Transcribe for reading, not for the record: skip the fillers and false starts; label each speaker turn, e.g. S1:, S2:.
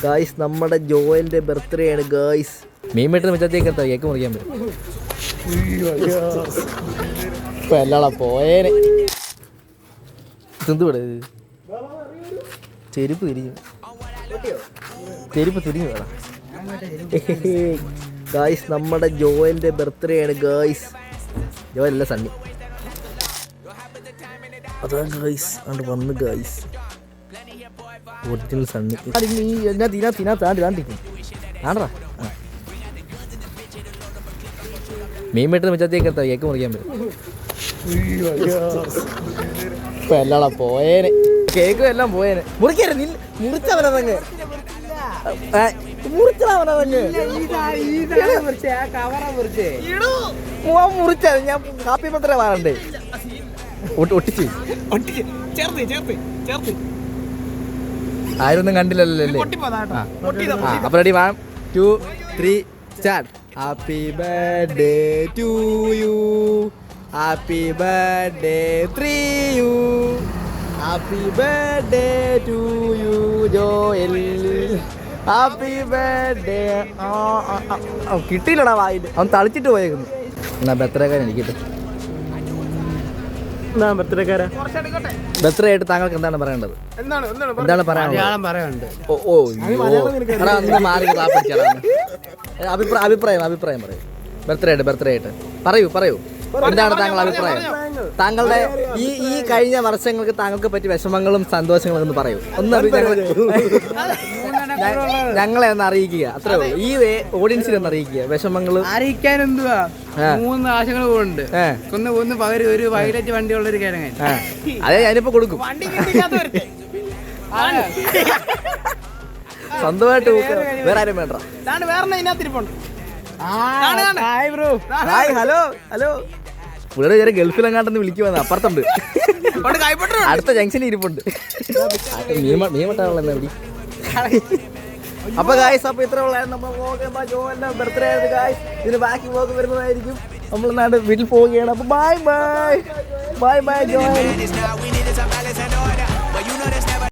S1: Guys നമ്മുടെ ജോയലിന്റെ birthday ആണ് guys. മീൻമെട്ടിന് മിച്ചത്തേക്ക് എത്താം, കേക്ക് മുറിക്കാൻ പറ്റും. ഇപ്പൊ എല്ലാളാ പോയേനെ. തിന്തുവിടെ ചെരുപ്പ് തിരിഞ്ഞു, ചെരുപ്പ് തിരിഞ്ഞു വേണം. ഗായ്സ് നമ്മുടെ ജോയലിന്റെ ബർത്ത്ഡേ ആണ് ഗായ്സ്. ജോയലല്ല സണ്ണി. അതാ ഗായ്സ് അത് വന്ന് ഗായ്സ്, ഒറിജിനൽ സണ്ണി. ആണടാ മീൻ വെട്ടുന്ന മിച്ചത്തേക്ക് എത്താം, കേക്ക് മുറിക്കാൻ പറ്റും. ഇപ്പൊ എല്ലാളാ പോയേനെ, കേക്കും എല്ലാം പോയേനെ. മുറിക്കരുത്, മുറിച്ചവനതങ്ങ് മുറിച്ചത്. ഞാൻ കാപ്പി പത്ര വാറണ്ടേ ഒട്ടിച്ച് ആരൊന്നും കണ്ടില്ലല്ലോ. അപ്പൊ ready, 1 2 3 start. Happy birthday to you, happy birthday to you, happy birthday to you Joel, happy birthday. കിട്ടിയില്ലടാ വായിൽ, അവൻ തളിച്ചിട്ട് പോയേക്കുന്നു. എന്നാ ബർത്ത്ഡേക്കാരൻ എനിക്കിട്ട്. ബർത്ത്ഡേ ആയിട്ട് താങ്കൾക്ക് എന്താണ് പറയേണ്ടത്? എന്താണ് പറയാനുള്ളത്? അഭിപ്രായം പറയൂ. ബർത്ത്ഡേ ആയിട്ട് പറയൂ എന്താണ് താങ്കളുടെ അഭിപ്രായം? താങ്കളുടെ ഈ കഴിഞ്ഞ വർഷങ്ങൾക്ക് താങ്കൾക്ക് പറ്റിയ വിഷമങ്ങളും സന്തോഷങ്ങളും ഒന്ന് പറയൂ. ഞങ്ങളെ ഒന്ന് അറിയിക്കുക, അത്രേ ഉള്ളൂ. ഈ ഓഡിയൻസിനെ ഒന്ന് അറിയിക്കുക വിഷമങ്ങൾ
S2: അറിയിക്കാൻ. എന്തുവാ 3 ആശകൾ ഉണ്ട്. ഒന്ന് പകരം ഒരു വൈലറ്റ് വണ്ടിയുള്ള ഒരു കിഴങ്ങൻ.
S1: അതെ, ഞാനിപ്പോ കൊടുക്കും. സ്വന്തമായിട്ട് വേറെ ആരും വേണ്ട. ഹലോ ഇവിടെ വേറെ ഗൾഫിലെങ്ങാണ്ടെന്ന് വിളിക്കുവാന്ന് അപ്പുറത്തുണ്ട്, അടുത്ത ജംഗ്ഷനിൽ ഇരിപ്പുണ്ട്. മീമട്ടാണല്ലോ എവിടെ. അപ്പൊ ഗായ്സ്, അപ്പൊ ഇത്ര ഉള്ളായിരുന്നു നമ്മുടെ ജോന്റെ ബർത്ത്ഡേ ആയിരുന്നു ഗായ്സ്. ഇതിന് ബാക്കി വ്ലോഗ് വരുന്നതായിരിക്കും. നമ്മൾ വീട്ടിൽ പോവുകയാണ്. അപ്പൊ ബൈ ജോയൽ.